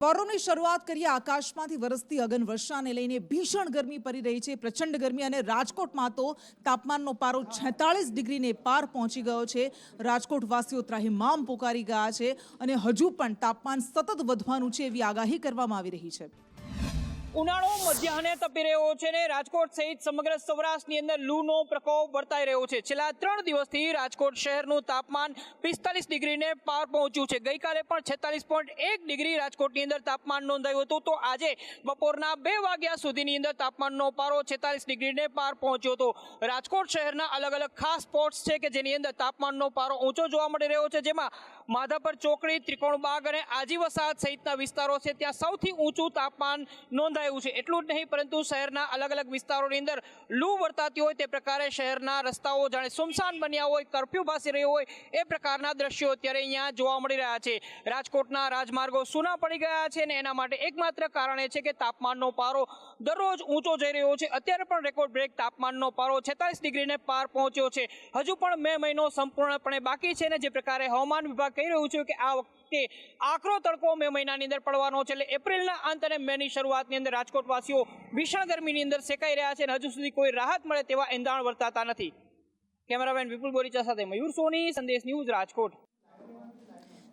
પરોની શરૂઆત કરીએ આકાશમાંથી વરસતી અગન વર્ષાને લઈને ભીષણ ગરમી પડી રહી છે. પ્રચંડ ગરમી અને રાજકોટમાં તો તાપમાનનો પારો 46 ડિગ્રીને પાર પહોંચી ગયો છે. રાજકોટ વાસીઓ ત્રાહિમામ પોકારી ગયા છે અને હજુ પણ તાપમાન સતત વધવાનું છે એવી આગાહી કરવામાં આવી રહી છે. ઉનાળો મધ્યાહને તપી રહ્યો છે ને રાજકોટ સહિત સમગ્ર સૌરાષ્ટ્રની અંદર લૂનો પ્રકોપ વર્તાઈ રહ્યો છે. છેલ્લા 3 દિવસથી રાજકોટ શહેરનું તાપમાન 45 ડિગ્રીને પાર પહોંચ્યું છે. ગઈકાલે પણ 46.1 ડિગ્રી રાજકોટની અંદર તાપમાન નોંધાયું હતું. તો આજે બપોરના 2 વાગ્યા સુધીની અંદર તાપમાનનો પારો 46 ડિગ્રીને પાર પહોંચ્યો હતો. રાજકોટ શહેરના અલગ અલગ ખાસ સ્પોટ્સ છે કે જેની અંદર તાપમાનનો પારો ઊંચો જોવા મળી રહ્યો છે. જેમાં માધાપર ચોકડી, ત્રિકોણબાગ અને આજી વસાહત સહિતના વિસ્તારો છે ત્યાં સૌથી ઊંચું તાપમાન નોંધાયું છે. એટલું જ નહીં પરંતુ શહેરના અલગ અલગ વિસ્તારોની અંદર લૂ વર્તાતી હોય તે પ્રકારે શહેરના રસ્તાઓ જાણે સુમસાન બન્યા હોય, કર્ફ્યુ ભાસી રહ્યો હોય એ પ્રકારના દ્રશ્યો અત્યારે અહીંયા જોવા મળી રહ્યા છે. રાજકોટના રાજમાર્ગો સૂના પડી ગયા છે અને એના માટે એકમાત્ર કારણ એ છે કે તાપમાનનો પારો દરરોજ ઊંચો જઈ રહ્યો છે. અત્યારે પણ રેકોર્ડ બ્રેક તાપમાનનો પારો 46 ડિગ્રીને પાર પહોંચ્યો છે. હજુ પણ મે મહિનો સંપૂર્ણપણે બાકી છે ને જે પ્રકારે હવામાન વિભાગ કહી રહ્યું છે કે આ વખતે આકરો તડકો મે મહિનાની અંદર પડવાનો છે. એટલે એપ્રિલના અંત અને મેની શરૂઆતની અંદર રાજકોટવાસીઓ ભીષણ ગરમીની અંદર શેકાઈ રહ્યા છે અને હજુ સુધી કોઈ રાહત મળે તેવા એંધાણ વર્તાતા નથી. કેમેરામેન વિપુલ બોરીચા સાથે મયુર સોની, સંદેશ ન્યૂઝ, રાજકોટ.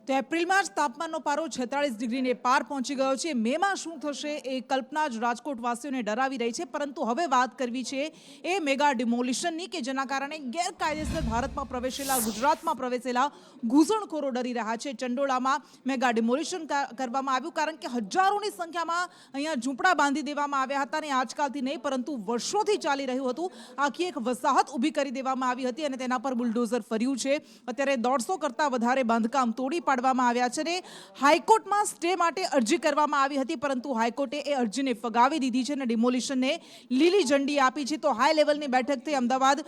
તો એપ્રિલમાં જ તાપમાનનો પારો 46 ડિગ્રીને પાર પહોંચી ગયો છે. મેમાં શું થશે એ કલ્પના જ રાજકોટવાસીઓને ડરાવી રહી છે. પરંતુ હવે વાત કરવી છે એ મેગા ડિમોલિશનની કે જેના કારણે ગેરકાયદેસર ભારતમાં પ્રવેશેલા, ગુજરાતમાં પ્રવેશેલા ઘૂસણખોરો ડરી રહ્યા છે. ચંડોળામાં મેગા ડિમોલિશન કરવામાં આવ્યું કારણ કે હજારોની સંખ્યામાં અહીંયા ઝૂંપડા બાંધી દેવામાં આવ્યા હતા અને આજકાલથી નહીં પરંતુ વર્ષોથી ચાલી રહ્યું હતું. આખી એક વસાહત ઊભી કરી દેવામાં આવી હતી અને તેના પર બુલડોઝર ફર્યું છે. અત્યારે 150 કરતાં વધારે બાંધકામ તોડી પાડવામાં આવ્યા છે. હાઈકોર્ટમાં સ્ટે માટે અરજી કરવામાં આવી હતી પરંતુ હાઈકોર્ટે એ અરજીને ફગાવી દીધી છે અને ડિમોલિશનને લીલી ઝંડી આપી છે. તો હાઈ લેવલની બેઠક થઈ અમદાવાદ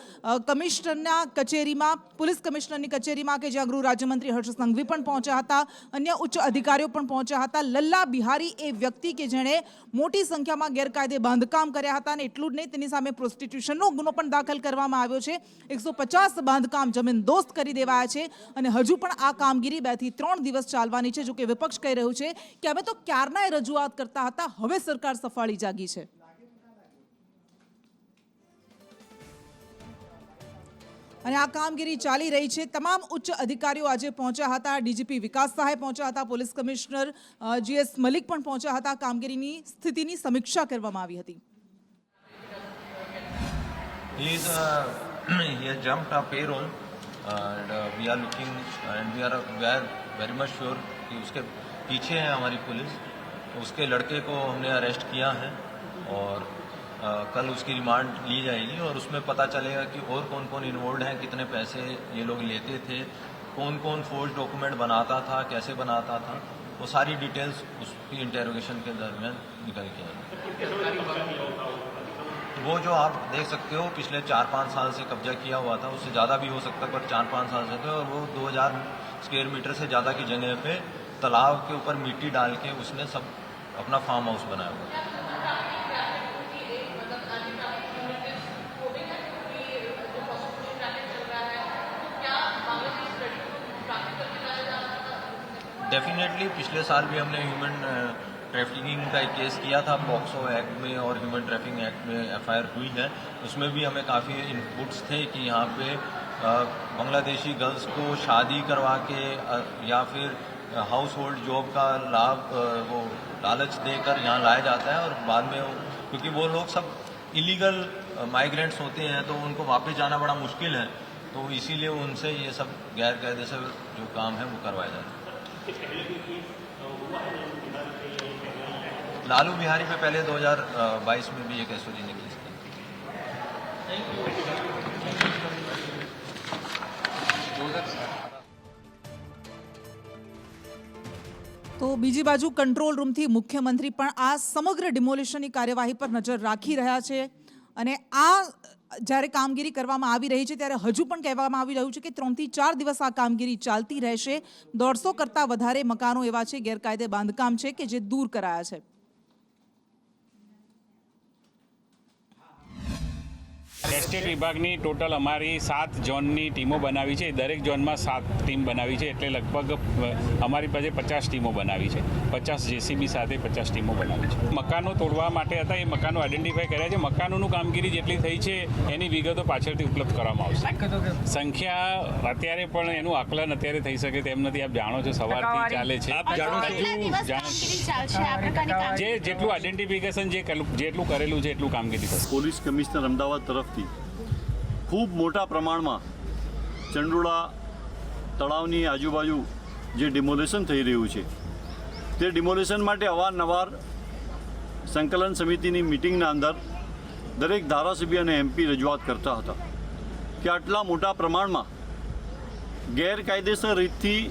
કમિશનરના કચેરીમાં, પોલીસ કમિશનરની કચેરીમાં કે જ્યાં ગૃહ રાજ્યમંત્રી હર્ષ સંઘવી પણ પહોંચ્યા હતા, અન્ય ઉચ્ચ અધિકારીઓ પણ પહોંચ્યા હતા. લલ્લા બિહારી એ વ્યક્તિ કે જેણે મોટી સંખ્યામાં ગેરકાયદે બાંધકામ કર્યા હતા અને એટલું જ નહીં તેની સામે પ્રોસ્ટિટ્યુશનનો ગુનો પણ દાખલ કરવામાં આવ્યો છે. 150 બાંધકામ જમીનદોસ્ત કરી દેવાયા છે અને હજુ પણ આ કામગીરી 2 થી 3 દિવસ ચાલવાની છે. જો કે વિપક્ષ કહી રહ્યું છે કે અમે તો ક્યારનાય રજૂઆત કરતા હતા, હવે સરકાર સફાળી જાગી છે. અને આ કામગીરી ચાલી રહી છે. તમામ ઉચ્ચ અધિકારીઓ આજે પહોંચ્યા હતા. ડીજીપી વિકાસ સહાય પહોંચ્યા હતા, પોલીસ કમિશનર જીએસ મલિક પણ પહોંચ્યા હતા. કામગીરીની સ્થિતિની સમીક્ષા કરવામાં આવી હતી. He has jumped our payroll and we are looking and we are very much sure कि उसके पीछे है हमारी पुलिस. उसके लड़के को हमने अरेस्ट किया है और कल उसकी रिमांड ली जाएगी और उसमें पता चलेगा कि और कौन कौन इन्वॉल्व हैं, कितने पैसे ये लोग लेते थे, कौन कौन फोर्ज डॉक्यूमेंट बनाता था, कैसे बनाता था, वो सारी डिटेल्स उसकी इंटेरोगेशन के दरमियान निकल के आएगी. वो जो आप देख सकते हो पिछले 4-5 साल से कब्जा किया हुआ था, उससे ज़्यादा भी हो सकता है पर 4-5 साल से थे और वो 2000 स्क्वायर मीटर से ज़्यादा की जगह पे तालाब के ऊपर मिट्टी डाल के उसने सब अपना फार्म हाउस बनाया हुआ है. डेफिनेटली पिछले साल भी हमने ह्यूमन ट्रैफिकिंग का एक केस किया था पॉक्सो एक्ट में और ह्यूमन ट्रैफिकिंग एक्ट में एफआईआर हुई है. उसमें भी हमें काफ़ी इनपुट्स थे कि यहाँ पे बांग्लादेशी गर्ल्स को शादी करवा के या फिर हाउस होल्ड जॉब का लाभ वो लालच देकर यहाँ लाया जाता है और बाद में क्योंकि वो लोग सब इलीगल माइग्रेंट्स होते हैं तो उनको वापस जाना बड़ा मुश्किल है. तो इसीलिए उनसे ये सब गैर कायदे से जो काम है वो करवाया जाता है. लालू बिहारी पे पहले 2022 में भी एक एसओजी निकली थी. તો બીજી બાજુ કંટ્રોલ રૂમથી મુખ્યમંત્રી પણ આ સમગ્ર ડિમોલિશનની કાર્યવાહી પર નજર રાખી રહ્યા છે અને આ જ્યારે કામગીરી કરવામાં આવી રહી છે ત્યારે હજુ પણ કહેવામાં આવી રહ્યું છે કે 3 થી 4 દિવસ આ કામગીરી ચાલતી રહેશે. 150 કરતાં વધારે મકાનો એવા છે, ગેરકાયદે બાંધકામ છે કે જે દૂર કરાયા છે. એસ્ટેટ વિભાગની ટોટલ અમારી 7 ઝોનની ટીમો બનાવી છે. દરેક ઝોનમાં 7 ટીમ બનાવી છે, એટલે લગભગ અમારી પાસે 50 ટીમો બનાવી છે. 50 જેસીબી સાથે 50 ટીમો બનાવી છે. મકાનો તોડવા માટે હતા, એ મકાનો આઈડેન્ટિફાઈ કર્યા છે. મકાનોનું કામગીરી જેટલી થઈ છે એની વિગતો પાછળથી ઉપલબ્ધ કરવામાં આવશે. સંખ્યા અત્યારે પણ એનું આકલન અત્યારે થઈ શકે તેમ નથી. આપ જાણો છો, સવારથી ચાલે છે. આપ જાણો છો જેટલું આઈડેન્ટિફિકેશન જેટલું કરેલું છે એટલું કામગીરી થશે. પોલીસ કમિશનર અમદાવાદ તરફથી ખૂબ મોટા પ્રમાણમાં ચંડોળા તળાવની આજુબાજુ જે ડિમોલેશન થઈ રહ્યું છે તે ડિમોલેશન માટે અવારનવાર સંકલન સમિતિની મિટિંગના અંદર દરેક ધારાસભ્ય અને એમપી રજૂઆત કરતા હતા કે આટલા મોટા પ્રમાણમાં ગેરકાયદેસર રીતથી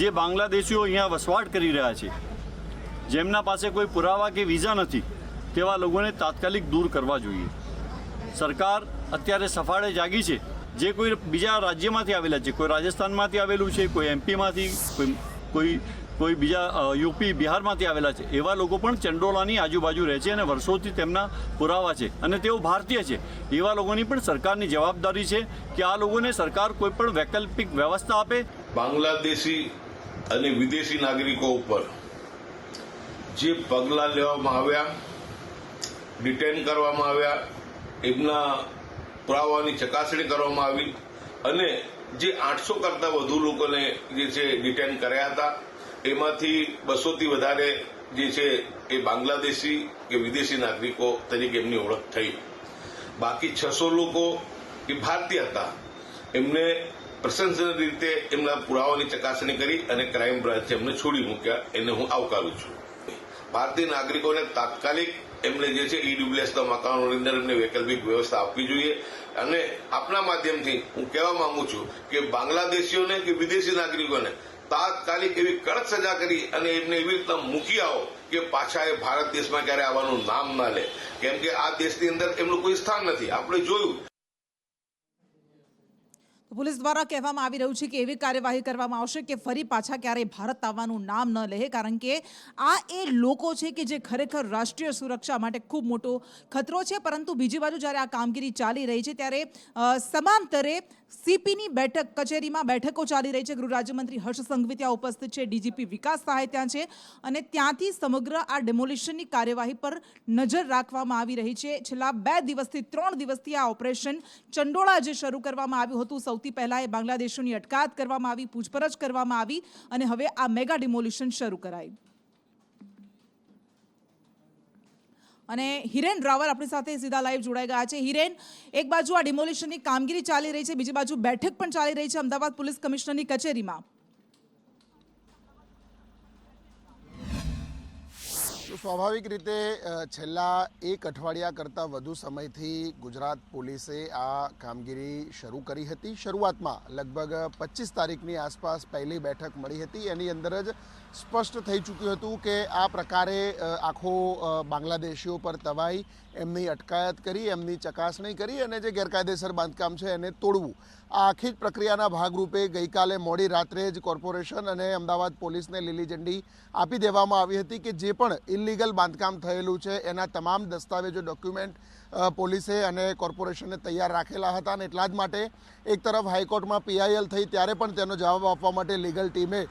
જે બાંગ્લાદેશીઓ અહીંયા વસવાટ કરી રહ્યા છે, જેમના પાસે કોઈ પુરાવા કે વિઝા નથી, તેવા લોકોને તાત્કાલિક દૂર કરવા જોઈએ. સરકાર અત્યારે સફાળે જાગી છે. જે કોઈ બીજા રાજ્યમાંથી આવેલા છે, કોઈ રાજસ્થાનમાંથી આવેલું છે, કોઈ એમપીમાંથી, કોઈ બીજા યુપી બિહારમાંથી આવેલા છે, એવા લોકો પણ ચંડોળાની આજુબાજુ રહે છે અને વર્ષોથી તેમના પુરાવા છે અને તેઓ ભારતીય છે. એવા લોકોની પણ સરકારની જવાબદારી છે કે આ લોકોને સરકાર કોઈ પણ વૈકલ્પિક વ્યવસ્થા આપે. બાંગ્લાદેશી અને વિદેશી નાગરિકો ઉપર જે પગલાં લેવામાં આવ્યા, ડિટેન કરવામાં આવ્યા, એમના પુરાવાની ચકાસણી કરવામાં આવી અને જે 800 કરતાં વધુ લોકોને જે છે ડિટેન કર્યા હતા, એમાંથી 200થી વધારે જે છે એ બાંગ્લાદેશી કે વિદેશી નાગરિકો તરીકે એમની ઓળખ થઈ. બાકી 600 લોકો એ ભારતીય હતા. એમને પ્રશંસનીય રીતે એમના પુરાવાની ચકાસણી કરી અને ક્રાઇમ બ્રાન્ચે એમને છોડી મૂક્યા. એને હું આવકારું છું. ભારતીય નાગરિકોને તાત્કાલિક એમને જે છે ઈડબ્લ્યુએસના મકાનોની અંદર એમને વૈકલ્પિક વ્યવસ્થા આપવી જોઈએ. અને આપના માધ્યમથી હું કહેવા માંગુ છું કે બાંગ્લાદેશીઓને કે વિદેશી નાગરિકોને તાત્કાલિક એવી કડક સજા કરી અને એમને એવી રીતે મૂકી આવો કે પાછા એ ભારત દેશમાં ક્યારે આવવાનું નામ ના લે, કેમ કે આ દેશની અંદર એમનું કોઈ સ્થાન નથી. આપણે જોયું. પોલીસ દ્વારા કહેવામાં આવી રહ્યું છે કે એવી કાર્યવાહી કરવામાં આવશે કે ફરી પાછા ક્યારેય ભારત આવવાનું નામ ન લે, કારણ કે આ એ લોકો છે કે જે ખરેખર રાષ્ટ્રીય સુરક્ષા માટે ખૂબ મોટો ખતરો છે. પરંતુ બીજી બાજુ જ્યારે આ કામગીરી ચાલી રહી છે ત્યારે સમાંતરે સીપીની બેઠક કચેરીમાં બેઠકો ચાલી રહી છે. ગૃહ રાજ્યમંત્રી હર્ષ સંઘવી ત્યાં ઉપસ્થિત છે, ડીજીપી વિકાસ સહાય ત્યાં છે અને ત્યાંથી સમગ્ર આ ડેમોલિશનની કાર્યવાહી પર નજર રાખવામાં આવી રહી છે. છેલ્લા 2 દિવસથી 3 દિવસથી આ ઓપરેશન ચંડોળા જે શરૂ કરવામાં આવ્યું હતું, સૌથી પહેલા એ બાંગ્લાદેશીઓની અટકાયત કરવામાં આવી, પૂછપરછ કરવામાં આવી અને હવે આ મેગા ડિમોલિશન શરૂ કરાયું. અને હિરેન રાવલ આપણી સાથે સીધા લાઈવ જોડાઈ ગયા છે. હિરેન, એક બાજુ આ ડિમોલિશનની કામગીરી ચાલી રહી છે, બીજી બાજુ બેઠક પણ ચાલી રહી છે અમદાવાદ પોલીસ કમિશનરની કચેરીમાં. તો સ્વાભાવિક રીતે છેલ્લા 1 અઠવાડિયા કરતાં વધુ સમયથી ગુજરાત પોલીસે આ કામગીરી શરૂ કરી હતી. શરૂઆતમાં લગભગ 25 તારીખની આસપાસ પહેલી બેઠક મળી હતી. એની અંદર જ સ્પષ્ટ થઈ ચૂક્યું હતું કે આ પ્રકારે આખો બાંગ્લાદેશીઓ પર તવાઈ, એમની અટકાયત કરી, એમની ચકાસણી કરી અને જે ગેરકાયદેસર બાંધકામ છે એને તોડવું. આ આખી જ પ્રક્રિયાના ભાગરૂપે ગઈકાલે મોડી રાત્રે જ કોર્પોરેશન અને અમદાવાદ પોલીસને લીલી ઝંડી આપી દેવામાં આવી હતી કે જે પણ ઇલીગલ બાંધકામ થયેલું છે એના તમામ દસ્તાવેજો, ડોક્યુમેન્ટ પોલીસે અને કોર્પોરેશને તૈયાર રાખેલા હતા. અને એટલા જ માટે એક તરફ હાઈકોર્ટમાં PIL થઈ ત્યારે પણ તેનો જવાબ આપવા માટે લીગલ ટીમે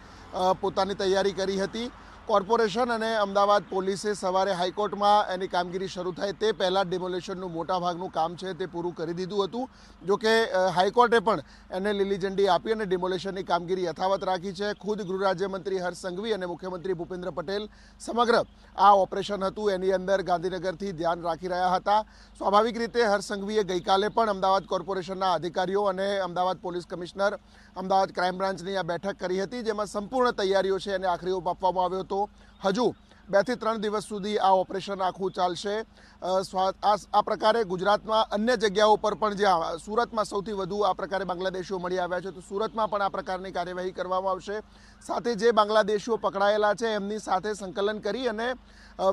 પોતાની તૈયારી કરી હતી. કોર્પોરેશન અને અમદાવાદ પોલીસે સવારે હાઈકોર્ટમાં એની કામગીરી શરૂ થાય તે પહેલાં ડિમોલિશનનું મોટાભાગનું કામ છે તે પૂરું કરી દીધું હતું. જોકે હાઈકોર્ટે પણ એને લીલી ઝંડી આપી અને ડિમોલિશનની કામગીરી યથાવત રાખી છે. ખુદ ગૃહ રાજ્યમંત્રી હર્ષ સંઘવી અને મુખ્યમંત્રી ભૂપેન્દ્ર પટેલ સમગ્ર આ ઓપરેશન હતું એની અંદર ગાંધીનગરથી ધ્યાન રાખી રહ્યા હતા. સ્વાભાવિક રીતે હર્ષ સંઘવીએ ગઈકાલે પણ અમદાવાદ કોર્પોરેશનના અધિકારીઓ અને Ahmedabad police commissioner, Ahmedabad crime બ્રાન્ચની આ બેઠક કરી હતી, જેમાં સંપૂર્ણ તૈયારીઓ છે એને આખરી ઓપ આપવામાં આવ્યો હતો. હજુ 2 થી 3 દિવસ સુધી આ ઓપરેશન આખું ચાલશે. આ પ્રકારે ગુજરાતમાં અન્ય જગ્યાઓ પર પણ જ્યાં સુરતમાં સૌથી વધુ આ પ્રકારે બાંગ્લાદેશીઓ મળી આવ્યા છે, તો સુરતમાં પણ આ પ્રકારની કાર્યવાહી કરવામાં આવશે. સાથે જે બાંગ્લાદેશીઓ પકડાયેલા છે એમની સાથે સંકલન કરી અને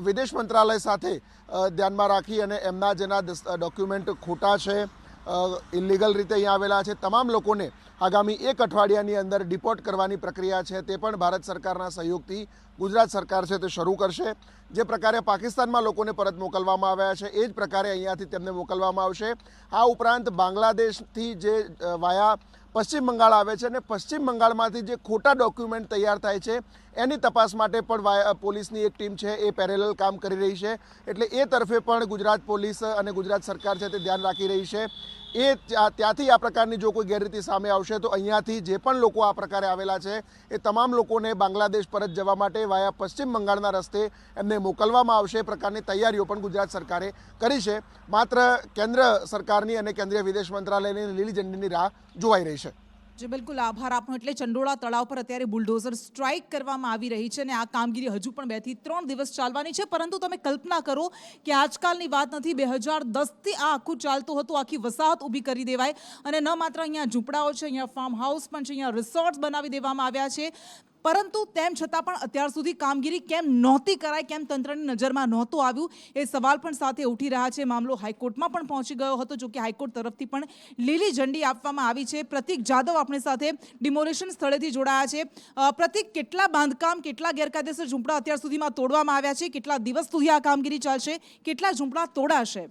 વિદેશ મંત્રાલય સાથે ધ્યાનમાં રાખી અને એમના જેના ડોક્યુમેન્ટ ખોટા છે, ઇલીગલ રીતે અહીંયા આવેલા છે, તમામ લોકોને આગામી 1 અઠવાડિયાની અંદર ડિપોર્ટ કરવાની પ્રક્રિયા છે તે પણ ભારત સરકારના સહયોગથી ગુજરાત સરકાર છે તે શરૂ કરશે. જે પ્રકારે પાકિસ્તાનમાં લોકોને પરત મોકલવામાં આવ્યા છે એ જ પ્રકારે અહીંયાથી તેમને મોકલવામાં આવશે. આ ઉપરાંત બાંગ્લાદેશથી જે વાયા પશ્ચિમ બંગાળ આવે છે અને પશ્ચિમ બંગાળમાંથી જે ખોટા ડોક્યુમેન્ટ તૈયાર થાય છે એની તપાસ માટે પણ પોલીસની એક ટીમ છે એ પેરેલલ કામ કરી રહી છે. એટલે એ તરફે પણ ગુજરાત પોલીસ અને ગુજરાત સરકાર છે તે ધ્યાન રાખી રહી છે. ત્યાંથી આ પ્રકારની જો કોઈ ગેરરીતિ સામે આવશે તો અહીંયાથી જે પણ લોકો આ પ્રકારે આવેલા છે એ તમામ લોકોને બાંગ્લાદેશ પરત જવા માટે વાયા પશ્ચિમ બંગાળના રસ્તે એમને મોકલવામાં આવશે. એ પ્રકારની તૈયારીઓ પણ ગુજરાત સરકારે કરી છે. માત્ર કેન્દ્ર સરકારની અને કેન્દ્રીય વિદેશ મંત્રાલયની લીલી ઝંડીની રાહ જોવાઈ રહી છે. જે બિલકુલ આભાર આપનો. એટલે ચંડોળા તળાવ પર અત્યારે બુલડોઝર સ્ટ્રાઇક કરવામાં આવી રહી છે અને આ કામગીરી હજુ પણ 2 થી 3 દિવસ ચાલવાની છે. પરંતુ તમે કલ્પના કરો કે આજકાલની વાત નથી, 2010થી આ આખું ચાલતું હતું. આખી વસાહત ઊભી કરી દેવાય અને ન માત્ર અહીંયા ઝૂંપડાઓ છે, અહીંયા ફાર્મ હાઉસ પણ છે, અહીંયા રિસોર્ટ્સ બનાવી દેવામાં આવ્યા છે. પરંતુ તેમ છતાં પણ અત્યાર સુધી કામગીરી કેમ નહોતી કરાય, કેમ તંત્રની નજરમાં નહોતું આવ્યું, એ સવાલ પણ સાથે ઉઠી રહ્યા છે. મામલો હાઈકોર્ટમાં પણ પહોંચી ગયો હતો, જો કે હાઈકોર્ટ તરફથી પણ લીલી ઝંડી આપવામાં આવી છે. પ્રતિક જાદવ આપણી સાથે ડિમોલિશન સ્થળેથી જોડાયા છે. પ્રતિક, કેટલા બાંધકામ, કેટલા ગેરકાયદેસર ઝૂંપડા અત્યાર સુધીમાં તોડવામાં આવ્યા છે? કેટલા દિવસ સુધી આ કામગીરી ચાલશે? કેટલા ઝૂંપડા તોડાશે?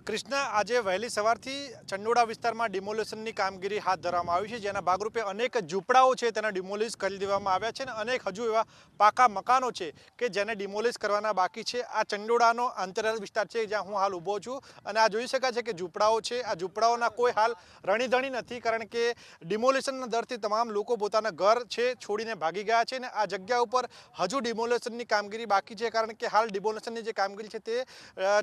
કૃષ્ણા, આજે વહેલી સવારથી ચંડોળા વિસ્તારમાં ડિમોલેશનની કામગીરી હાથ ધરવામાં આવી છે, જેના ભાગરૂપે અનેક ઝૂંપડાઓ છે તેના ડિમોલિશ કરી દેવામાં આવ્યા છે અને અનેક હજુ એવા પાકા મકાનો છે કે જેને ડિમોલિશ કરવાના બાકી છે. આ ચંડોળાનો આંતરિક વિસ્તાર છે જ્યાં હું હાલ ઊભો છું અને આ જોઈ શકાય છે કે ઝૂંપડાઓ છે. આ ઝૂંપડાઓના કોઈ હાલ રણીધણી નથી, કારણ કે ડિમોલિશનના દરથી તમામ લોકો પોતાના ઘર છે છોડીને ભાગી ગયા છે અને આ જગ્યા ઉપર હજુ ડિમોલેશનની કામગીરી બાકી છે, કારણ કે હાલ ડિમોલેશનની જે કામગીરી છે તે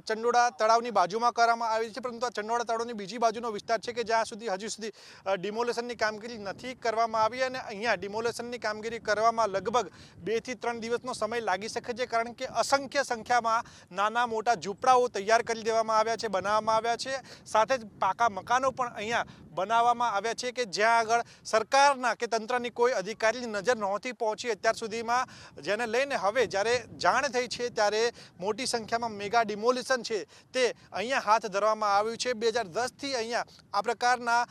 ચંડોળા તળાવની બાજુમાં કરવામાં આવી છે. પરંતુ આ ચંડોળા તળાવની બીજી બાજુનો વિસ્તાર છે કે જ્યાં હજુ સુધી ડિમોલેશનની કામગીરી નથી કરવામાં આવી અને અહીંયા ડિમોલેશનની કામગીરી કરવામાં લગભગ 2 થી 3 દિવસનો સમય લાગી શકે છે, કારણ કે અસંખ્ય સંખ્યામાં નાના મોટા ઝૂંપડાઓ તૈયાર કરી દેવામાં આવ્યા છે, બનાવવામાં આવ્યા છે. સાથે જ પાકા મકાનો પણ અહીંયા બનાવવામાં આવ્યા છે કે જ્યાં આગળ સરકારના કે તંત્રની કોઈ અધિકારીની નજર નહોતી પહોંચી અત્યાર સુધીમાં, જેને લઈને હવે જ્યારે જાણ થઈ છે ત્યારે મોટી સંખ્યામાં મેગા ડિમોલિશન છે તે અહીંયા હાથ ધરવામાં આવ્યું છે. 2010થી અહીંયા આ પ્રકારના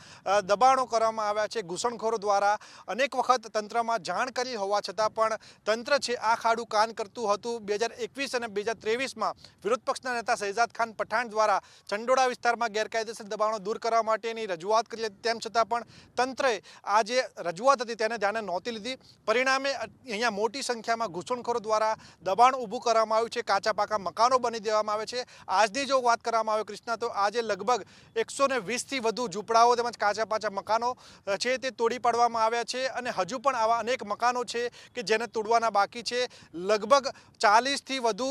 દબાણો કરવામાં આવ્યા છે ઘૂસણખોરો દ્વારા. અનેક વખત તંત્રમાં જાણ કરી હોવા છતાં પણ તંત્ર છે આ ખાડું કાન કરતું હતું. 2021 અને 2023માં વિરોધ પક્ષના નેતા શહેજાદ ખાન પઠાણ દ્વારા ચંડોળા વિસ્તારમાં ગેરકાયદેસર દબાણો દૂર કરવા માટેની રજૂઆત કરી, તેમ છતાં પણ તંત્રએ આ જે રજૂઆત હતી તેને ધ્યાને નહોતી લીધી. પરિણામે અહીંયા મોટી સંખ્યામાં ઘૂસણખોરો દ્વારા દબાણ ઊભું કરવામાં આવ્યું છે, કાચા પાકા મકાનો બની દેવામાં આવે છે. આજની જો વાત કરવામાં આવે કૃષ્ણા, તો આજે લગભગ 120થી વધુ ઝૂંપડાઓ તેમજ કાચા પાકા મકાનો છે તે તોડી પાડવામાં આવ્યા છે અને હજુ પણ આવા અનેક મકાનો છે કે જેને તોડવાના બાકી છે. લગભગ 40થી વધુ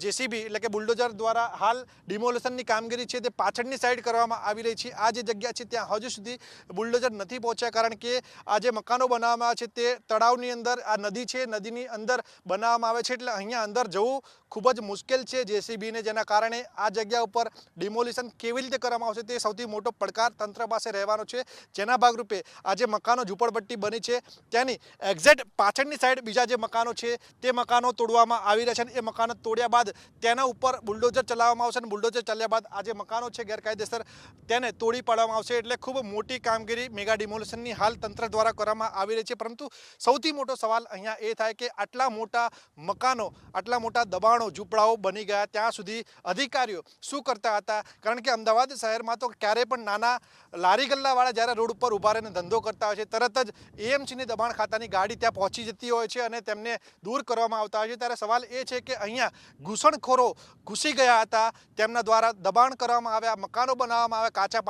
જેસીબી એટલે કે બુલડોઝર દ્વારા હાલ ડિમોલેશનની કામગીરી છે તે પાછળની સાઈડ કરવામાં આવી રહી છે. આ જે જગ્યા છે ત્યાં હજુ સુધી બુલડોઝર નથી પહોંચ્યા, કારણ કે આ જે મકાનો બનાવવામાં આવે છે તે તળાવની અંદર, આ નદી છે, નદીની અંદર બનાવવામાં આવે છે, એટલે અહીંયા અંદર જવું ખૂબ જ મુશ્કેલ છે જેસીબીને, જેના કારણે આ જગ્યા ઉપર ડિમોલિશન કેવી રીતે કરવામાં આવશે તે સૌથી મોટો પડકાર તંત્ર પાસે રહેવાનો છે. જેના ભાગરૂપે આ જે મકાનો ઝૂંપડપટ્ટી બની છે તેની એક્ઝેક્ટ પાછળની સાઈડ બીજા જે મકાનો છે તે મકાનો તોડવામાં આવી રહ્યા છે અને એ મકાનો તોડ્યા બાદ તેના ઉપર બુલડોઝર ચલાવવામાં આવશે અને બુલડોઝર ચાલ્યા બાદ આ જે મકાનો છે ગેરકાયદેસર તેને તોડી પાડવામાં આવશે. એટલે ખૂબ મોટી કામગીરી મેગા ડિમોલિશનની હાલ તંત્ર દ્વારા કરવામાં આવી રહી છે. પરંતુ સૌથી મોટો સવાલ અહીંયા એ થાય કે આટલા મોટા મકાનો, આટલા મોટા દબાણો, ઝૂંપડાઓ બની ગયા, ત્યાં સુધી અધિકારીઓ શું કરતા હતા? કારણ કે અમદાવાદ શહેરમાં તો ક્યારેય પણ નાના લારી ગલ્લાવાળા જ્યારે રોડ ઉપર ઊભા રહીને ધંધો કરતા હોય છે તરત જ એએમસીની દબાણ ખાતાની ગાડી ત્યાં પહોંચી જતી હોય છે અને તેમને દૂર કરવામાં આવતા હોય છે. ત્યારે સવાલ એ છે કે અહીંયા ઘૂસણખોરો ઘૂસી ગયા હતા, તેમના દ્વારા દબાણ કરવામાં આવ્યા, મકાનો બનાવવામાં આવ્યા, કાચા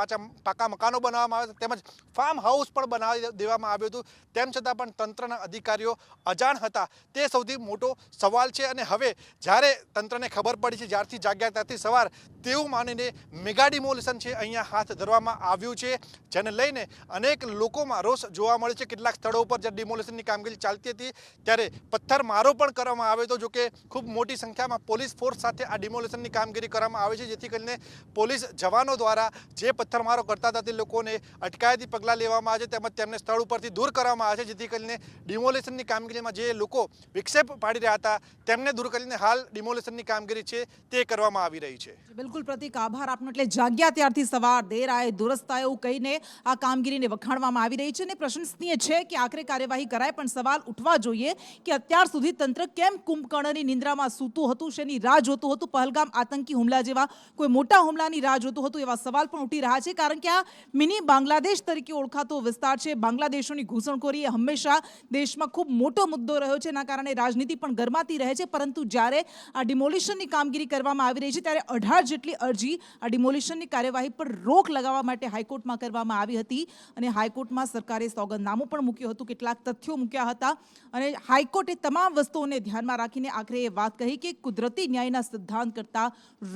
પાકા મકાનો બનાવવામાં આવ્યા, તેમજ ફાર્મ હાઉસ પણ બનાવી દેવામાં આવ્યું હતું. તેમ છતાં પણ તંત્રના અધિકારીઓ અજાણ હતા, તે સૌથી મોટો સવાલ છે. અને હવે જ્યારે તંત્રને ખબર પડી છે, જ્યારથી જાગ્યા ત્યારથી સવાર તેવું માનીને મેગા ડિમોલિશન છે અહીંયા હાથ ધરવામાં આવ્યું છે, જેને લઈને અનેક લોકોમાં રોષ જોવા મળે છે. કેટલાક સ્થળો ઉપર જ્યારે ડિમોલિશનની કામગીરી ચાલતી હતી ત્યારે પથ્થરમારો પણ કરવામાં આવ્યો હતો. જોકે ખૂબ મોટી સંખ્યામાં પોલીસ ફોર્સ સાથે આ ડિમોલિશનની કામગીરી કરવામાં આવે છે, જેથી કરીને પોલીસ જવાનો દ્વારા જે પથ્થરમારો કરતા હતા હતા તે લોકોને અટકાયતી પગલાં લેવામાં આવે છે તેમજ તેમને સ્થળ ઉપરથી દૂર કરવામાં આવે છે, જેથી કરીને ડિમોલેશનની કામગીરીમાં જે લોકો વિક્ષેપ પાડી રહ્યા હતા તેમને દૂર કરીને હાલ ડિમોલેશનની કામગીરી છે તે કરવામાં આવી રહી છે. બિલકુલ પ્રતિક, આભાર આપનો. એટલે જાગ્યા ત્યારથી સવાર દેર આए દુરસ્ત આए એવું કહીને આ કામગીરીને વખાણવામાં આવી રહી છે અને પ્રશંસનીય છે કે આખરે કાર્યવાહી કરાય, પણ સવાલ ઉઠવા જોઈએ કે અત્યાર સુધી તંત્ર કેમ કુંભકર્ણની નિંદ્રામાં સૂતું હતું, શેની રાહ જોતું હતું, પહલગામ આતંકી હુમલા જેવા કોઈ મોટા હુમલાની રાહ જોતું હતું, એવા સવાલ પણ ઉઠી રહ્યા છે. કારણ કે આ મિની બાંગ્લાદેશ તરીકે ઓળખાતો વિસ્તાર છે. બાંગ્લાદેશોની ઘૂસણખોરી એ હંમેશા દેશમાં ખૂબ મોટો મુદ્દો રહ્યો છે, એના કારણે રાજનીતિ પણ ગરમાતી રહે છે. પરંતુ જ્યારે આ ડિમોલિશનની કામગીરી કરવામાં આવી રહી છે ત્યારે 18 જેટલી અરજી આ ડિમોલિશનની કાર્યવાહી પર રોક લગાવવા માટે હાઈકોર્ટમાં કરવામાં આવી હતી અને હાઈકોર્ટમાં સરકારે સોગંદનામું પણ મૂક્યું હતું, કેટલાક તથ્યો મૂક્યા હતા અને હાઈકોર્ટે તમામ વસ્તુઓને ધ્યાનમાં રાખીને આખરે એ વાત કહી કે કુદરતી ન્યાયના સિદ્ધાંત કરતા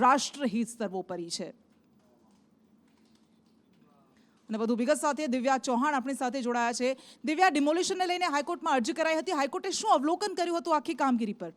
રાષ્ટ્રહિત સર્વોપરી છે. અને વધુ વિગત સાથે દિવ્યા ચૌહાણ આપણી સાથે જોડાયા છે. દિવ્યા, ડિમોલિશનને લઈને હાઈકોર્ટમાં અરજી કરાઈ હતી, હાઈકોર્ટે શું અવલોકન કર્યું હતું આખી કામગીરી પર?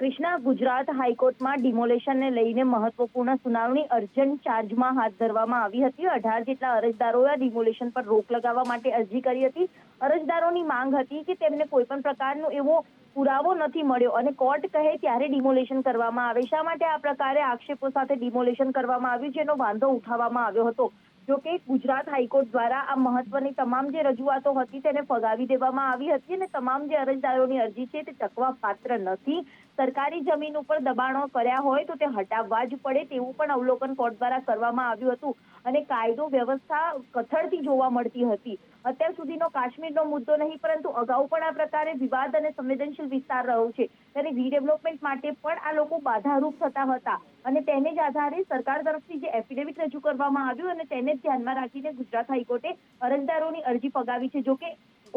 કૃષ્ણા, ગુજરાત હાઈકોર્ટમાં ડિમોલેશનને લઈને મહત્વપૂર્ણ સુનાવણી અર્જન્ટ ચાર્જમાં હાથ ધરવામાં આવી હતી. 18 જેટલા અરજદારોએ ડિમોલેશન પર રોક લગાવવા માટે અરજી કરી હતી. અરજદારોની માંગ હતી કે તેમને કોઈ પણ પ્રકારનો એવો પુરાવો નથી મળ્યો અને કોર્ટ કહે ત્યારે ડિમોલેશન કરવામાં આવે. શા માટે આ પ્રકારે આક્ષેપો સાથે ડિમોલેશન કરવામાં આવ્યું, જેનો વાંધો ઉઠાવવામાં આવ્યો હતો. જોકે ગુજરાત હાઈકોર્ટ દ્વારા આ મહત્વની તમામ જે રજૂઆતો હતી તેને ફગાવી દેવામાં આવી હતી અને તમામ જે અરજદારોની અરજી છે તે ચકવા પાત્ર નથી. સરકારી જમીન ઉપર દબાણો કર્યા હોય તો તે હટાવવા જ પડે તેવું પણ અવલોકન કોર્ટ દ્વારા કરવામાં આવ્યું હતું અને કાયદો વ્યવસ્થા કથળતી જોવા મળતી હતી. અત્યાર સુધીનો કાશ્મીરનો મુદ્દો નહીં, પરંતુ અગાઉ પણ આ પ્રકારે વિવાદ અને સંવેદનશીલ વિસ્તાર રહ્યો છે ત્યારે રીડેવલપમેન્ટ માટે પણ આ લોકો બાધારૂપ થતા હતા અને તેને જ આધારે સરકાર તરફથી જે એફિડેવિટ રજૂ કરવામાં આવ્યું અને તેને જ ધ્યાનમાં રાખીને ગુજરાત હાઈકોર્ટે અરજદારોની અરજી ફગાવી છે. જોકે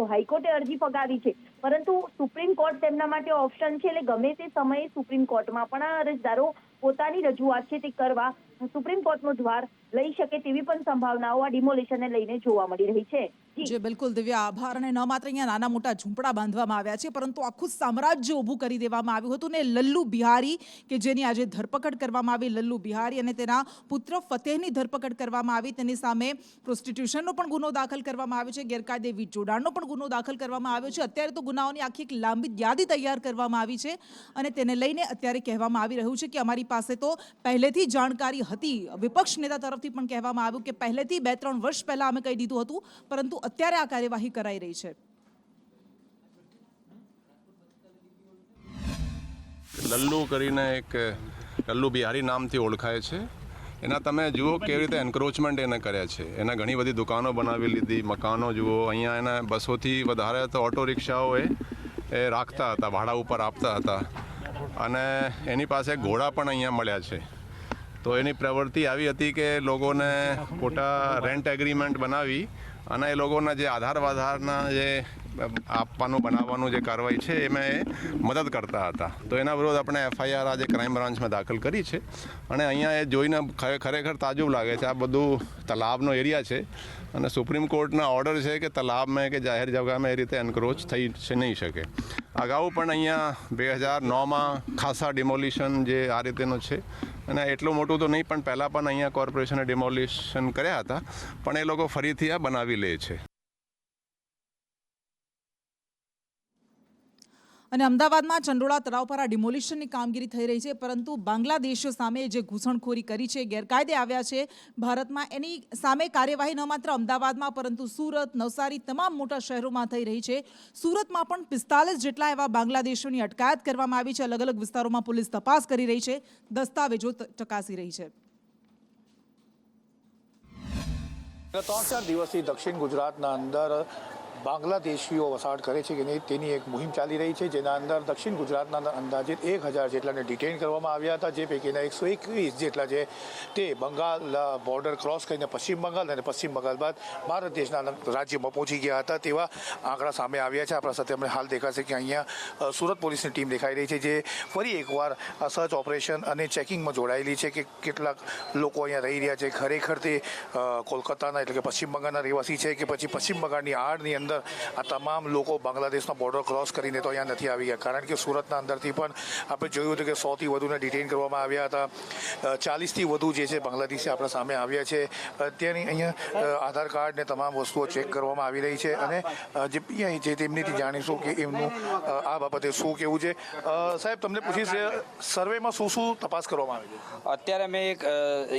હાઈકોર્ટે અરજી ફગાવી છે પરંતુ સુપ્રીમ કોર્ટ તેમના માટે ઓપ્શન છે, એટલે ગમે તે સમયે સુપ્રીમ કોર્ટમાં પણ આ અરજદારો પોતાની રજૂઆત છે તે કરવા સુપ્રીમ કોર્ટનો દ્વાર લઈ શકે તેવી પણ સંભાવનાઓ આ ડિમોલિશનને લઈને જોવા મળી રહી છે. જી બિલકુલ દિવ્યા, આભાર. અને ન માત્ર અહીંયા નાના મોટા ઝૂંપડા બાંધવામાં આવ્યા છે પરંતુ આખું સામ્રાજ્ય ઊભું કરી દેવામાં આવ્યું હતું ને લલ્લુ બિહારી કે જેની આજે ધરપકડ કરવામાં આવી, લલ્લુ બિહારી અને તેના પુત્ર ફતેહની ધરપકડ કરવામાં આવી. તેની સામે પ્રોસ્ટિટ્યુશનનો પણ ગુનો દાખલ કરવામાં આવ્યો છે, ગેરકાયદે વીજ જોડાણનો પણ ગુનો દાખલ કરવામાં આવ્યો છે. અત્યારે તો ગુનાઓની આખી એક લાંબી યાદી તૈયાર કરવામાં આવી છે અને તેને લઈને અત્યારે કહેવામાં આવી રહ્યું છે કે અમારી પાસે તો પહેલેથી જાણકારી હતી. વિપક્ષ નેતા તરફથી પણ કહેવામાં આવ્યું કે પહેલેથી 2-3 વર્ષ પહેલા અમે કહી દીધું હતું, પરંતુ અત્યારે આ કાર્યવાહી કરાઈ રહી છે. લલ્લુ કરીને એક લલ્લુ બિહારી નામથી ઓળખાય છે. એના તમે જુઓ કેવી રીતે એન્ક્રોચમેન્ટ એને કર્યા છે. એના ઘણી બધી દુકાનો બનાવી લીધી, મકાનો જુઓ. અહીંયા એના 200થી વધારે તો ઓટો રિક્ષાઓ એ રાખતા હતા, ભાડા ઉપર આપતા હતા અને એની પાસે ઘોડા પણ અહીંયા મળ્યા છે. તો એની પ્રવૃત્તિ આવી હતી કે લોકોને ખોટા રેન્ટ એગ્રીમેન્ટ બનાવી અને એ લોકોના જે આધારના જે આપવાનું બનાવવાનું જે કાર્યવાહી છે એમાં મદદ કરતા હતા. તો એના વિરોધ આપણે FIR આજે ક્રાઇમ બ્રાન્ચમાં દાખલ કરી છે અને અહીંયા એ જોઈને ખરેખર તાજુબ લાગે છે. આ બધું તલાબનો એરિયા છે અને સુપ્રીમ કોર્ટના ઓર્ડર છે કે તલાબમાં કે જાહેર જગ્યામાં એ રીતે એન્ક્રોચ થઈ નહીં શકે. અગાઉ પણ અહીંયા 2009માં ખાસા ડિમોલિશન જે આ રીતેનો છે અને એટલું મોટું તો નહીં પણ પહેલાં પણ અહીંયા કોર્પોરેશને ડિમોલિશન કર્યા હતા, પણ એ લોકો ફરીથી આ બનાવી લે છે. અને અમદાવાદમાં ચંડોળા તળાવ પર આ ડિમોલિશનની કામગીરી થઈ રહી છે, પરંતુ બાંગ્લાદેશીઓ સામે જે ઘૂસણખોરી કરી છે, ગેરકાયદે આવ્યા છે ભારતમાં, એની સામે કાર્યવાહી ન માત્ર અમદાવાદમાં પરંતુ સુરત, નવસારી તમામ મોટા શહેરોમાં થઈ રહી છે. સુરતમાં પણ 45 જેટલા એવા બાંગ્લાદેશીઓની અટકાયત કરવામાં આવી છે. અલગ અલગ વિસ્તારોમાં પોલીસ તપાસ કરી રહી છે, દસ્તાવેજો ચકાસી રહી છે. ગત 3-4 દિવસથી દક્ષિણ ગુજરાતના અંદર બાંગ્લાદેશીઓ વસાહત કરે છે કે નહીં તેની એક મુહિમ ચાલી રહી છે, જેના અંદર દક્ષિણ ગુજરાતના અંદાજિત 1000 જેટલાને ડિટેન કરવામાં આવ્યા હતા, જે પૈકીના 121 જેટલા છે તે બંગાળ બોર્ડર ક્રોસ કરીને પશ્ચિમ બંગાળ અને પશ્ચિમ બંગાળ બાદ ભારત દેશના રાજ્યમાં પહોંચી ગયા હતા તેવા આંકડા સામે આવ્યા છે. આપણા સાથે અમને હાલ દેખાશે કે અહીંયા સુરત પોલીસની ટીમ દેખાઈ રહી છે, જે ફરી એકવાર સર્ચ ઓપરેશન અને ચેકિંગમાં જોડાયેલી છે કે કેટલાક લોકો અહીંયા રહી રહ્યા છે, ખરેખર તે કોલકાતાના એટલે કે પશ્ચિમ બંગાળના રહેવાસી છે કે પછી પશ્ચિમ બંગાળની આડની અંદર અંદર આ તમામ લોકો બાંગ્લાદેશના બોર્ડર ક્રોસ કરીને તો અહીંયા નથી આવી ગયા, કારણ કે સુરતના અંદરથી પણ આપણે જોયું હતું કે 100થી વધુને ડિટેઇન કરવામાં આવ્યા હતા. 40થી વધુ જે છે બાંગ્લાદેશી આપણા સામે આવ્યા છે. અત્યારની અહીંયા આધાર કાર્ડ ને તમામ વસ્તુઓ ચેક કરવામાં આવી રહી છે અને જે પીઆઈ છે તેમનીથી જાણીશું કે એમનું આ બાબતે શું કેવું છે. સાહેબ, તમને પૂછીશ, સર્વેમાં શું શું તપાસ કરવામાં આવી છે? અત્યારે મેં એક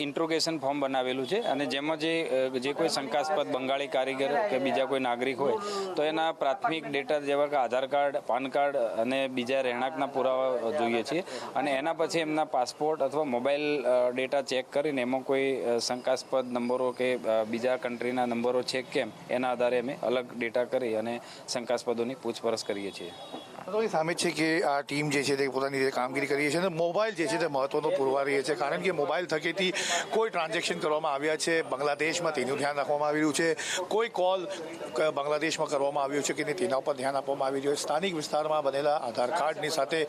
ઇન્ટ્રોગેશન ફોર્મ બનાવેલું છે અને જેમાં જે કોઈ શંકાસ્પદ બંગાળી કારીગર કે બીજા કોઈ નાગરિક હોય તો એના પ્રાથમિક ડેટા જેવા કે આધાર કાર્ડ, પાન કાર્ડ અને બીજા રહેણાંકના પુરાવા જોઈએ છીએ અને એના પછી એમના પાસપોર્ટ અથવા મોબાઈલ ડેટા ચેક કરીને એમાં કોઈ શંકાસ્પદ નંબરો કે બીજા કન્ટ્રીના નંબરો છે કેમ એના આધારે અમે અલગ ડેટા કરી અને શંકાસ્પદોની પૂછપરછ કરીએ છીએ. તો એ સામે છે કે આ ટીમ જે છે તે પોતાની રીતે કામગીરી કરી છે અને મોબાઈલ જે છે તે મહત્વનો પુરવાર રહે છે, કારણ કે મોબાઈલ થકીથી કોઈ ટ્રાન્ઝેક્શન કરવામાં આવ્યા છે બાંગ્લાદેશમાં તેનું ધ્યાન રાખવામાં આવી રહ્યું છે, કોઈ કોલ બાંગ્લાદેશમાં કરવામાં આવ્યો છે કે નહીં તેના ઉપર ધ્યાન આપવામાં આવી રહ્યું છે. સ્થાનિક વિસ્તારમાં બનેલા આધાર કાર્ડની સાથે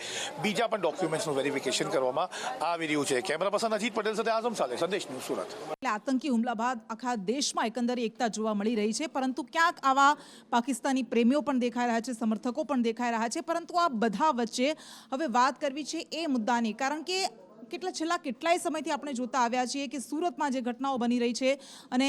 બીજા પણ ડોક્યુમેન્ટ્સનું વેરિફિકેશન કરવામાં આવી રહ્યું છે. કેમેરા પર્સન અજીત પટેલ સાથે આઝમ સાલે, સંદેશ ન્યૂઝ, સુરત. એટલે આતંકી હુમલા બાદ આખા દેશમાં એકંદરે એકતા જોવા મળી રહી છે, પરંતુ ક્યાંક આવા પાકિસ્તાની પ્રેમીઓ પણ દેખાઈ રહ્યા છે, સમર્થકો પણ દેખાઈ રહ્યા છે. પરંતુ આ બધા વચ્ચે હવે વાત કરવી છે એ મુદ્દાની, કારણ કે છેલ્લા કેટલાય સમયથી આપણે જોતા આવ્યા છીએ કે સુરતમાં જે ઘટનાઓ બની રહી છે અને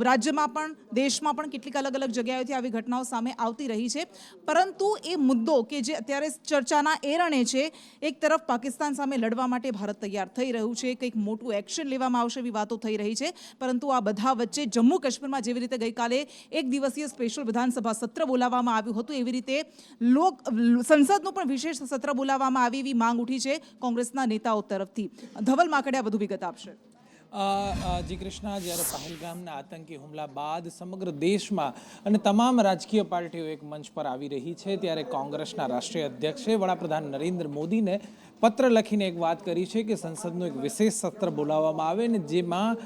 રાજ્યમાં પણ દેશમાં પણ કેટલીક અલગ અલગ જગ્યાએથી આવી ઘટનાઓ સામે આવતી રહી છે. પરંતુ એ મુદ્દો કે જે અત્યારે ચર્ચાના એરણે છે, એક તરફ પાકિસ્તાન સામે લડવા માટે ભારત તૈયાર થઈ રહ્યું છે, કંઈક મોટું એક્શન લેવામાં આવશે એવી વાતો થઈ રહી છે. પરંતુ આ બધા વચ્ચે જમ્મુ કાશ્મીરમાં જેવી રીતે ગઈકાલે એક દિવસીય સ્પેશિયલ વિધાનસભા સત્ર બોલાવવામાં આવ્યું હતું, એવી રીતે સંસદનું પણ વિશેષ સત્ર બોલાવવામાં આવી એવી માંગ ઉઠી છે કોંગ્રેસના નેતાઓ તરફ. ધવલ માકડિયા વધુ વિગત આપશે. જી કૃષ્ણા, જ્યારે પહેલગામના આતંકી હુમલા બાદ સમગ્ર દેશમાં અને તમામ રાજકીય પાર્ટીઓ એક મંચ પર આવી રહી છે, ત્યારે કોંગ્રેસના રાષ્ટ્રીય અધ્યક્ષે વડાપ્રધાન નરેન્દ્ર મોદીને પત્ર લખીને એક વાત કરી છે કે સંસદનું એક વિશેષ સત્ર બોલાવવામાં આવે ને જેમાં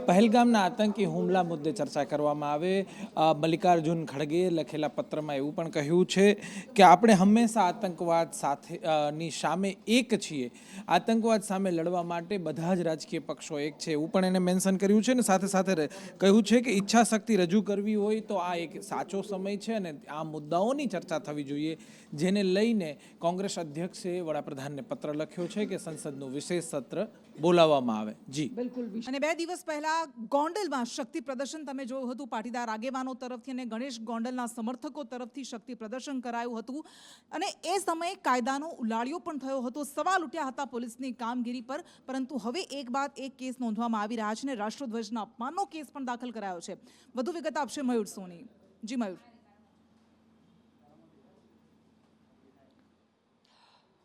પહેલગામના આતંકી હુમલા મુદ્દે ચર્ચા કરવામાં આવે. મલ્લિકાર્જુન ખડગે લખેલા પત્રમાં એવું પણ કહ્યું છે કે આપણે હંમેશા આતંકવાદ સાથેની સામે એક છીએ, આતંકવાદ સામે લડવા માટે બધા જ રાજકીય પક્ષો એક છે એવું પણ એને મેન્શન કર્યું છે. ને સાથે સાથે કહ્યું છે કે ઈચ્છા શક્તિ રજૂ કરવી હોય તો આ એક સાચો સમય છે અને આ મુદ્દાઓની ચર્ચા થવી જોઈએ, જેને લઈને કોંગ્રેસ અધ્યક્ષે વડાપ્રધાનને પત્ર લખ્યો છે કે સંસદનું વિશેષ સત્ર બોલાવવામાં આવે. જી બિલકુલ. અને 2 દિવસ પહેલા ગોંડલમાં શક્તિ પ્રદર્શન તમે જોયું હતું, પાટીદાર આગેવાનો તરફથી અને ગણેશ ગોંડલના સમર્થકો તરફથી શક્તિ પ્રદર્શન કરાયું હતું અને એ સમયે કાયદાનો ઉલાળ્યો પણ થયો હતો, સવાલ ઉઠ્યા હતા પોલીસની કામગીરી પર. પરંતુ હવે એક બાદ એક કેસ નોંધવામાં આવી રહ્યા છે અને રાષ્ટ્રધ્વજના અપમાનનો કેસ પણ દાખલ કરાયો છે. વધુ વિગત આપશે મયુર સોની. જી મયુર.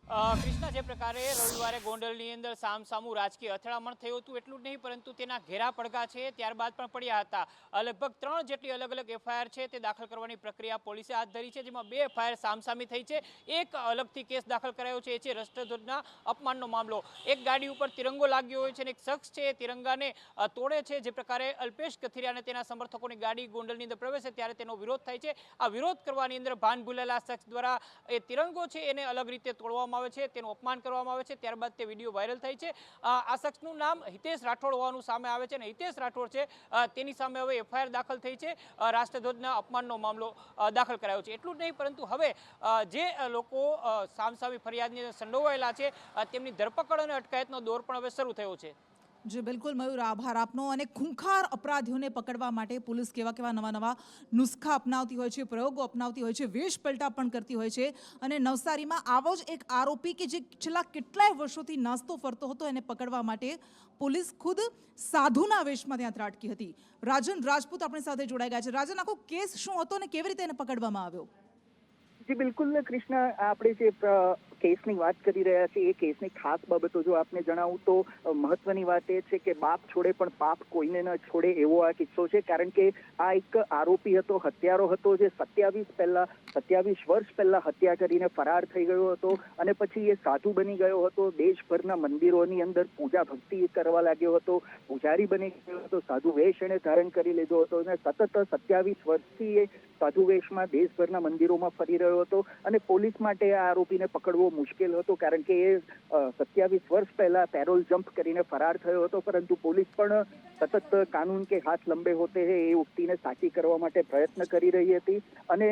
કૃષ્ણા, જે પ્રકારે રવિવારે ગોંડલની અંદર સામસામું રાજકીય અથડામણ થયું હતું એટલું જ નહીં પરંતુ તેના ઘેરા પડઘા છે ત્યારબાદ પણ પડ્યા હતા. લગભગ 3 જેટલી અલગ અલગ એફઆઈઆર છે તે દાખલ કરવાની પ્રક્રિયા પોલીસે હાથ ધરી છે, જેમાં 2 એફઆઈઆર સામસામી થઈ છે, એક અલગથી કેસ દાખલ કરાયો છે, એ છે રાષ્ટ્રધ્વજના અપમાનનો મામલો. એક ગાડી ઉપર તિરંગો લાગ્યો હોય છે અને એક શખ્સ છે એ તિરંગાને તોડે છે. જે પ્રકારે અલ્પેશ કથિરિયા અને તેના સમર્થકોની ગાડી ગોંડલની અંદર પ્રવેશે ત્યારે તેનો વિરોધ થાય છે. આ વિરોધ કરવાની અંદર ભાન ભૂલેલા શખ્સ દ્વારા એ તિરંગો છે એને અલગ રીતે તોડવામાં આવે છે, તેનું અપમાન કરવામાં આવે છે. ત્યારબાદ તે વિડીયો વાયરલ થાય છે. આ શખ્સનું નામ હિતેશ રાઠોડ હોવાનું સામે આવે છે અને હિતેશ રાઠોડ છે તેની સામે હવે એફઆઈઆર દાખલ થઈ છે, રાષ્ટ્રધ્વજના અપમાનનો મામલો દાખલ કરાયો છે. એટલું જ નહીં પરંતુ હવે જે લોકો સામસામી ફરિયાદની સંડોવાયેલા છે તેમની ધરપકડ અને અટકાયતનો દોર પણ હવે શરૂ થયો છે. જી બિલકુલ મયુર, આભાર આપનો. અને ખૂંખાર અપરાધીઓને પકડવા માટે પોલીસ કેવા નવા નુસ્ખા અપનાવતી હોય છે, પ્રયોગો અપનાવતી હોય છે, વેશ પલટા પણ કરતી હોય છે. અને નવસારીમાં આવો જ એક આરોપી કે જે છેલ્લા કેટલાય વર્ષોથી નાસ્તો ફરતો હતો એને પકડવા માટે પોલીસ ખુદ સાધુના વેશમાં ત્યાં ત્રાટકી હતી. રાજન રાજપૂત આપણી સાથે જોડાઈ ગયા છે. રાજન, આખો કેસ શું હતો અને કેવી રીતે એને પકડવામાં આવ્યો? જી બિલકુલ કૃષ્ણ, આપણે જે કેસની વાત કરી રહ્યા છીએ એ કેસની ખાસ બાબતો જો આપને જણાવું તો મહત્વની વાત એ છે કે બાપ છોડે પણ પાપ કોઈને ન છોડે એવો આ કિસ્સો છે. કારણ કે આ એક આરોપી હતો, હત્યારો હતો, જે 27 વર્ષ પહેલા હત્યા કરીને ફરાર થઈ ગયો હતો અને પછી એ સાધુ બની ગયો હતો. દેશભરના મંદિરોની અંદર પૂજા ભક્તિ કરવા લાગ્યો હતો, પૂજારી બની ગયો હતો, સાધુ વેશ એને ધારણ કરી લીધો હતો અને સતત 27 વર્ષથી એ સાધુ વેશમાં દેશભરના મંદિરોમાં ફરી રહ્યો હતો અને પોલીસ માટે આ આરોપીને પકડવો મુશ્કેલ હતો, કારણ કે એ 27 વર્ષ પહેલા પેરોલ જમ્પ કરીને ફરાર થયો હતો, પરંતુ પોલીસ પણ સતત કાનૂન કે હાથ લંબે હોતે હે એ ઉક્તિને સાચી કરવા માટે પ્રયત્ન કરી રહી હતી. અને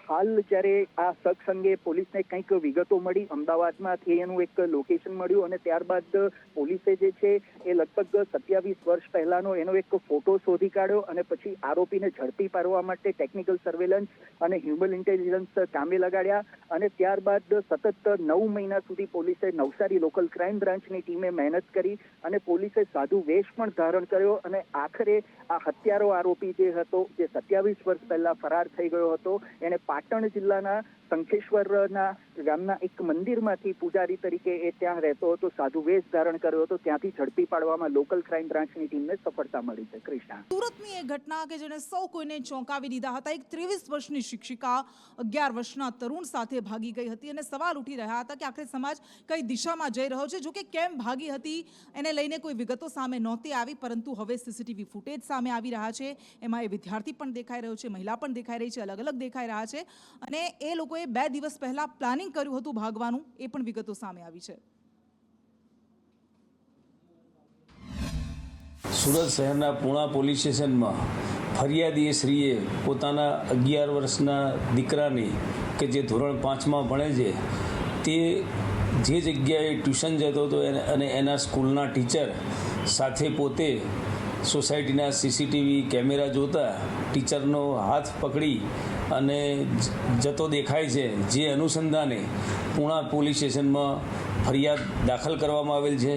હાલ જ્યારે આ શખ્સ અંગે પોલીસને કંઈક વિગતો મળી, અમદાવાદમાંથી એનું એક લોકેશન મળ્યું અને ત્યારબાદ પોલીસે જે છે એ લગભગ 27 વર્ષ પહેલાનો એનો એક ફોટો શોધી કાઢ્યો અને પછી આરોપીને ઝડપી પાડવા માટે ટેકનિકલ સર્વેલન્સ અને હ્યુમન ઇન્ટેલિજન્સ કામે લગાડ્યા અને ત્યારબાદ સતત 9 મહિના સુધી પોલીસે નવસારી લોકલ ક્રાઇમ બ્રાન્ચની ટીમે મહેનત કરી અને પોલીસે સાધુ વેશ પણ ધારણ કર્યો અને આખરે આ હત્યારો આરોપી જે હતો, જે 27 વર્ષ પહેલા ફરાર થઈ ગયો હતો, એને પાટણ જિલ્લાના શંખેશ્વરના ગામના એક મંદિરમાંથી પૂજારી તરીકે એ ત્યાં રહેતો હતો, સાધુ વેશ ધારણ કર્યો હતો, ત્યાંથી ઝડપી પાડવામાં લોકલ ક્રાઇમ બ્રાન્ચની ટીમને સફળતા મળી છે. કૃષ્ણા, સુરતની એ ઘટના કે જેને સૌ કોઈને ચોંકાવી દીધા હતા. એક 23 વર્ષની શિક્ષિકા 11 વર્ષના તરુણ સાથે ભાગી ગઈ હતી અને સવાલ ઉઠી રહ્યા હતા કે આખરે સમાજ કઈ દિશામાં જઈ રહ્યો છે. જોકે કેમ ભાગી હતી એને લઈને કોઈ વિગતો સામે નહોતી આવી, પરંતુ હવે સીસીટીવી ફૂટેજ સામે આવી રહ્યા છે. એમાં એ વિદ્યાર્થી પણ દેખાઈ રહ્યો છે, મહિલા પણ દેખાઈ રહી છે, અલગ અલગ દેખાઈ રહ્યા છે અને એ લોકોએ 2 દિવસ પહેલા પ્લાનિંગ કર્યું હતું ભાગવાનું, એ પણ વિગતો સામે આવી છે. સુરત શહેરના પૂણા પોલીસ સ્ટેશનમાં ફરિયાદી શ્રીએ પોતાના 11 વર્ષના દીકરાને કે જે ધોરણ 5માં ભણે છે તે જે જગ્યાએ ટ્યુશન જતો હતો અને એના સ્કૂલના ટીચર સાથે પોતે સોસાયટીના સીસીટીવી કેમેરા જોતા ટીચરનો હાથ પકડી અને જતો દેખાય છે, જે અનુસંધાને પૂણા પોલીસ સ્ટેશનમાં ફરિયાદ દાખલ કરવામાં આવેલ છે.